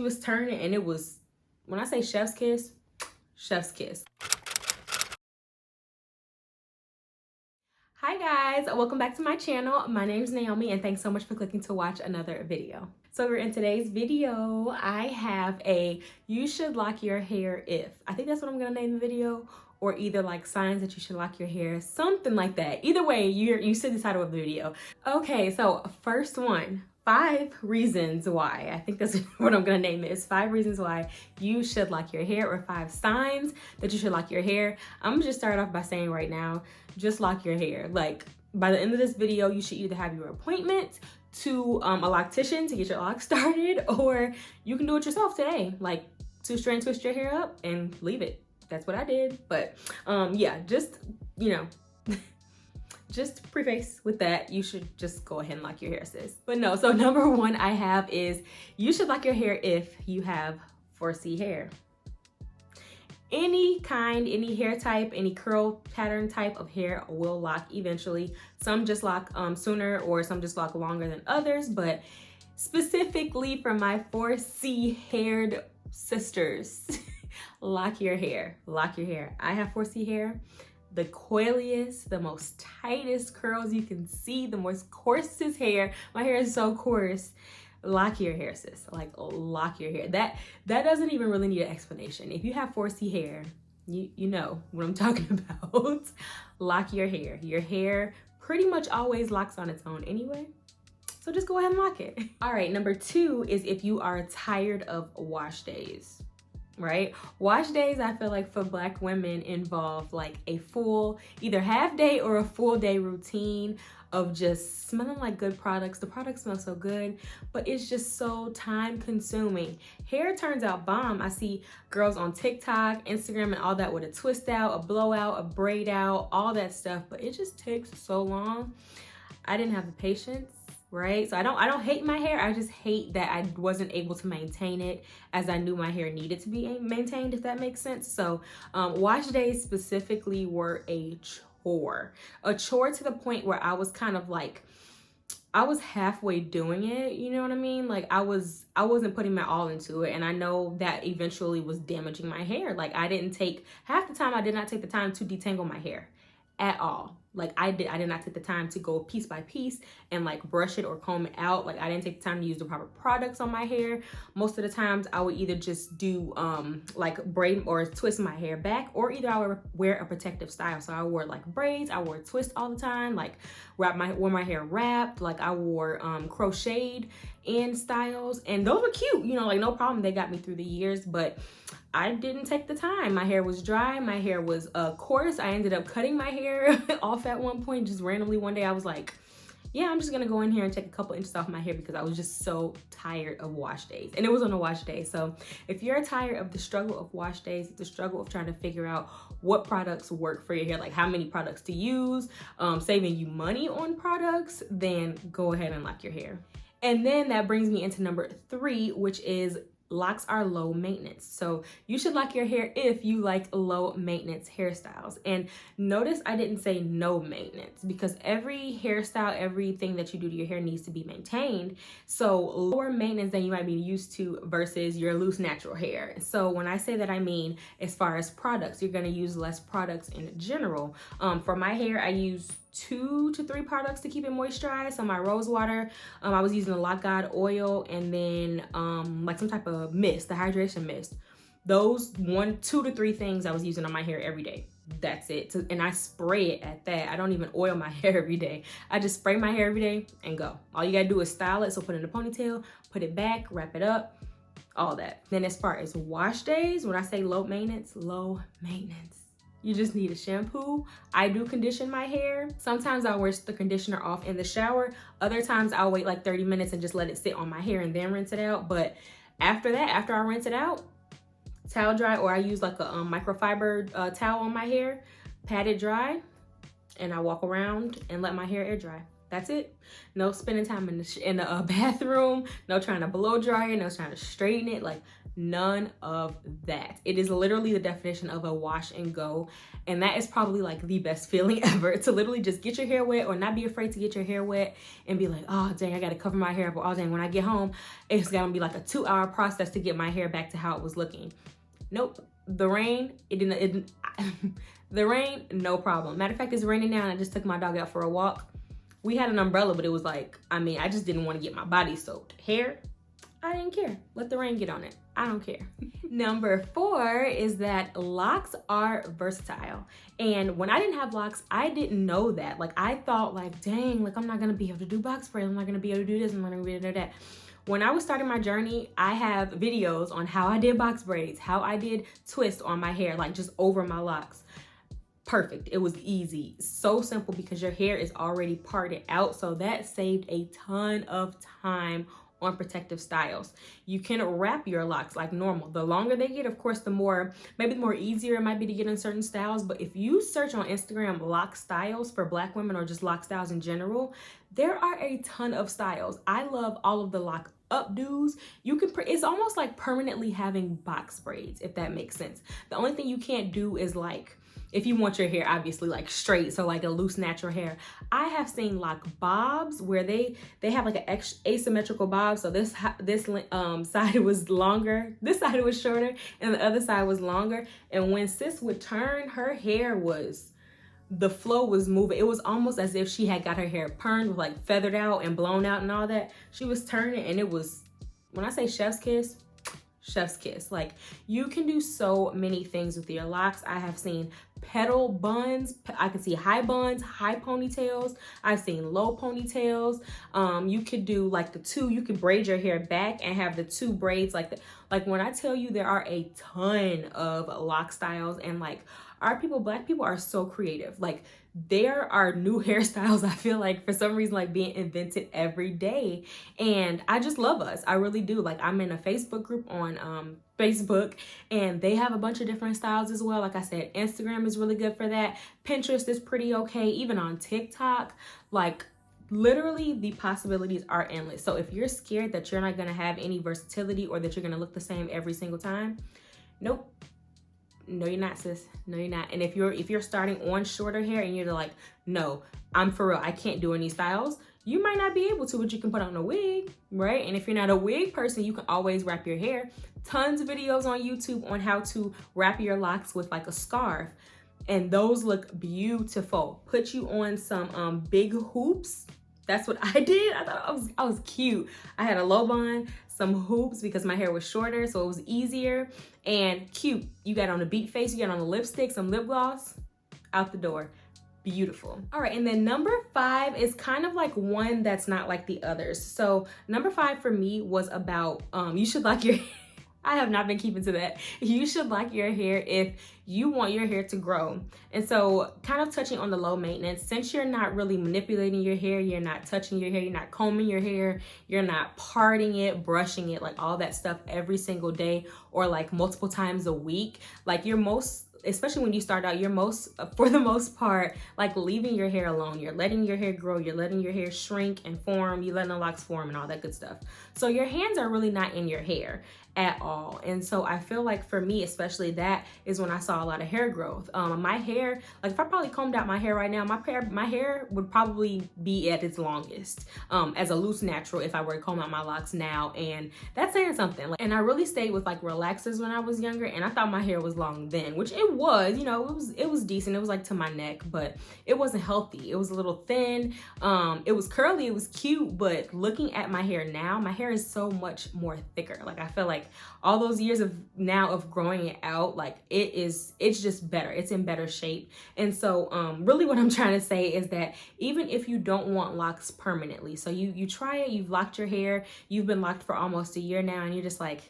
was turning, and it was, when I say chef's kiss, chef's kiss. Hi guys, welcome back to my channel. My name is Naomi, and thanks so much for clicking to watch another video. So in today's video, I have a you should lock your hair if. I think that's what I'm gonna name the video, or either like signs that you should lock your hair, something like that. Either way, you see the title of the video. Okay, so first one, 5 reasons why. I think that's what I'm gonna name this. 5 reasons why you should lock your hair, or 5 signs that you should lock your hair. I'm gonna just start off by saying right now, just lock your hair. Like, by the end of this video, you should either have your appointment to a loctician to get your locks started, or you can do it yourself today. Like, 2 strand twist your hair up and leave it. That's what I did. But yeah, just, you know, just preface with that, you should just go ahead and lock your hair, sis. But no, so number 1 I have is you should lock your hair if you have 4C hair. Any kind, any hair type, any curl pattern type of hair will lock eventually. Some just lock sooner, or some just lock longer than others, but specifically for my 4C haired sisters, lock your hair, lock your hair. I have 4C hair. The coiliest, the most tightest curls you can see, the most coarsest hair. My hair is so coarse. Lock your hair, sis. Like, lock your hair. That doesn't even really need an explanation. If you have 4C hair, you know what I'm talking about. Lock your hair. Your hair pretty much always locks on its own anyway. So just go ahead and lock it. All right, number 2 is if you are tired of wash days. Right? Wash days, I feel like for Black women involve like a full, either half day or a full day routine of just smelling like good products. The products smell so good, but it's just so time consuming. Hair turns out bomb. I see girls on TikTok, Instagram, and all that with a twist out, a blowout, a braid out, all that stuff, but it just takes so long. I didn't have the patience. Right? So I don't hate my hair. I just hate that I wasn't able to maintain it as I knew my hair needed to be maintained, if that makes sense. So wash days specifically were a chore to the point where I was kind of like, I was halfway doing it, you know what I mean? Like I wasn't putting my all into it, and I know that eventually was damaging my hair. Like I did not take the time to detangle my hair at all. Like I did not take the time to go piece by piece and like brush it or comb it out. Like I didn't take the time to use the proper products on my hair. Most of the times I would either just do like braid or twist my hair back, or either I would wear a protective style. So I wore like braids, I wore twists all the time, like wore my hair wrapped, like I wore crocheted in styles, and those were cute, you know, like no problem. They got me through the years, but I didn't take the time. My hair was dry, my hair was coarse. I ended up cutting my hair off at one point, just randomly one day. I was like, yeah, I'm just gonna go in here and take a couple inches off my hair because I was just so tired of wash days. And it was on a wash day. So if you're tired of the struggle of wash days, the struggle of trying to figure out what products work for your hair, like how many products to use, saving you money on products, then go ahead and lock your hair. And then that brings me into number 3, which is locks are low maintenance. So you should lock your hair if you like low maintenance hairstyles. And notice I didn't say no maintenance, because every hairstyle, everything that you do to your hair needs to be maintained. So lower maintenance than you might be used to versus your loose natural hair. So when I say that, I mean as far as products, you're going to use less products in general. For my hair, I use 2 to 3 products to keep it moisturized. So my rose water, I was using the Lock God oil, and then like some type of mist, the hydration mist. Those 2 to 3 things I was using on my hair every day. That's it. And I spray it at that. I don't even oil my hair every day. I just spray my hair every day and go. All you gotta do is style it. So put it in a ponytail, put it back, wrap it up, all that. Then as far as wash days, when I say low maintenance, you just need a shampoo. I do condition my hair. Sometimes I'll wear the conditioner off in the shower. Other times I'll wait like 30 minutes and just let it sit on my hair and then rinse it out. But after that, after I rinse it out, towel dry, or I use like a microfiber towel on my hair, pat it dry, and I walk around and let my hair air dry. That's it. No spending time in the bathroom, no trying to blow dry it, no trying to straighten it, like none of that. It is literally the definition of a wash and go. And that is probably like the best feeling ever, to literally just get your hair wet or not be afraid to get your hair wet and be like, oh dang, I gotta cover my hair up. Oh dang, when I get home, it's gonna be like a 2-hour process to get my hair back to how it was looking. Nope. The rain, the rain, no problem. Matter of fact, it's raining now and I just took my dog out for a walk. We had an umbrella, but it was like, I mean, I just didn't want to get my body soaked. Hair, I didn't care. Let the rain get on it. I don't care. Number 4 is that locks are versatile. And when I didn't have locks, I didn't know that. Like I thought like, dang, like I'm not gonna be able to do box braids. I'm not gonna be able to do this. I'm not gonna be able to do that. When I was starting my journey, I have videos on how I did box braids, how I did twists on my hair, like just over my locks. Perfect. It was easy. So simple because your hair is already parted out. So that saved a ton of time on protective styles. You can wrap your locks like normal. The longer they get, of course, the more easier it might be to get in certain styles. But if you search on Instagram lock styles for Black women or just lock styles in general, there are a ton of styles. I love all of the lock updos. You can, it's almost like permanently having box braids, if that makes sense. The only thing you can't do is like, if you want your hair obviously like straight, so like a loose natural hair. I have seen lock bobs where they have like an asymmetrical bob. So this side was longer, this side was shorter, and the other side was longer. And when sis would turn, her hair was, the flow was moving. It was almost as if she had got her hair permed, with like feathered out and blown out and all that. She was turning and it was, when I say chef's kiss, chef's kiss. Like you can do so many things with your locks. I have seen petal buns. I can see high buns, high ponytails. I've seen low ponytails. You could do like you could braid your hair back and have the 2 braids like that. Like when I tell you there are a ton of lock styles, and like our people, Black people, are so creative. Like there are new hairstyles, I feel like for some reason, like being invented every day. And I just love us. I really do. Like I'm in a Facebook group on Facebook, and they have a bunch of different styles as well. Like I said, Instagram is really good for that. Pinterest is pretty okay. Even on TikTok, like literally the possibilities are endless. So if you're scared that you're not gonna have any versatility or that you're gonna look the same every single time, nope. No, you're not, sis. No, you're not. And if you're starting on shorter hair and you're like, no, I'm for real, I can't do any styles, you might not be able to, but you can put on a wig, right? And if you're not a wig person, you can always wrap your hair. Tons of videos on YouTube on how to wrap your locks with like a scarf. And those look beautiful. Put you on some big hoops. That's what I did. I thought I was cute. I had a low bun, some hoops because my hair was shorter, so it was easier and cute. You got on a beat face, you got on a lipstick, some lip gloss, out the door. Beautiful. All right, and then number 5 is kind of like one that's not like the others. So number 5 for me was about you should lock your I have not been keeping to that. You should lock your hair if you want your hair to grow. And so kind of touching on the low maintenance, since you're not really manipulating your hair, you're not touching your hair, you're not combing your hair, you're not parting it, brushing it, like all that stuff every single day or like multiple times a week, like especially when you start out, for the most part, like leaving your hair alone. You're letting your hair grow, you're letting your hair shrink and form, you're letting the locks form and all that good stuff. So your hands are really not in your hair at all. And so I feel like for me, especially, that is when I saw a lot of hair growth. My hair, like if I probably combed out my hair right now, my hair would probably be at its longest as a loose natural if I were to comb out my locks now. And that's saying something. And I really stayed with like relaxers when I was younger, and I thought my hair was long then, which it was, it was decent. It was like to my neck, but it wasn't healthy. It was a little thin. It was curly, it was cute, but looking at my hair now, my hair is so much more thicker. Like I feel like all those years of growing it out, like it's just better. It's in better shape. And so really what I'm trying to say is that even if you don't want locks permanently, so you try it, you've locked your hair, you've been locked for almost a year now, and you're just like,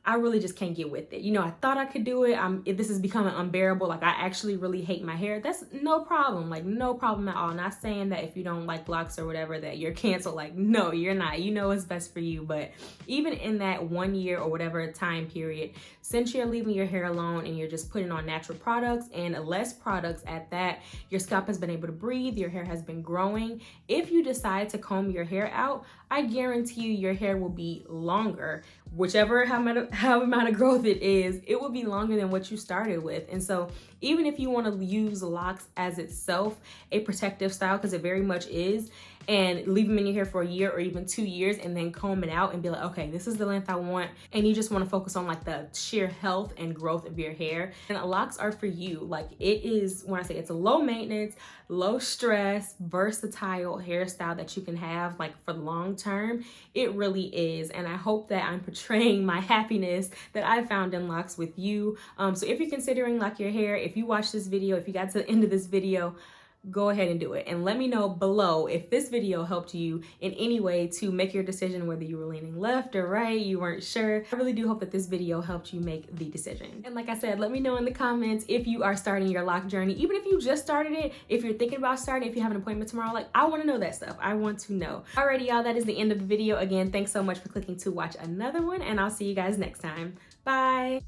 I really just can't get with it. You know, I thought I could do it. This is becoming unbearable. Like, I actually really hate my hair. That's no problem. Like, no problem at all. Not saying that if you don't like locks or whatever that you're canceled. Like, no, you're not. You know what's best for you. But even in that 1 year or whatever time period, since you're leaving your hair alone and you're just putting on natural products and less products at that, your scalp has been able to breathe, your hair has been growing. If you decide to comb your hair out, I guarantee you your hair will be longer. Whichever how amount of growth it is, it will be longer than what you started with. And so even if you want to use locks as itself, a protective style, because it very much is, and leave them in your hair for a year or even 2 years and then comb it out and be like, okay, this is the length I want, and you just want to focus on like the sheer health and growth of your hair, and locks are for you. Like, it is, when I say it's a low maintenance, low stress, versatile hairstyle that you can have like for the long term, it really is. And I hope that I'm portraying my happiness that I found in locks with you. So if you're considering like your hair, if you watch this video, if you got to the end of this video, go ahead and do it. And let me know below if this video helped you in any way to make your decision, whether you were leaning left or right, you weren't sure. I really do hope that this video helped you make the decision. And like I said, let me know in the comments if you are starting your lock journey, even if you just started it, if you're thinking about starting, if you have an appointment tomorrow. Like, I want to know that stuff. I want to know. Alrighty, y'all, that is the end of the video. Again, thanks so much for clicking to watch another one, and I'll see you guys next time. Bye.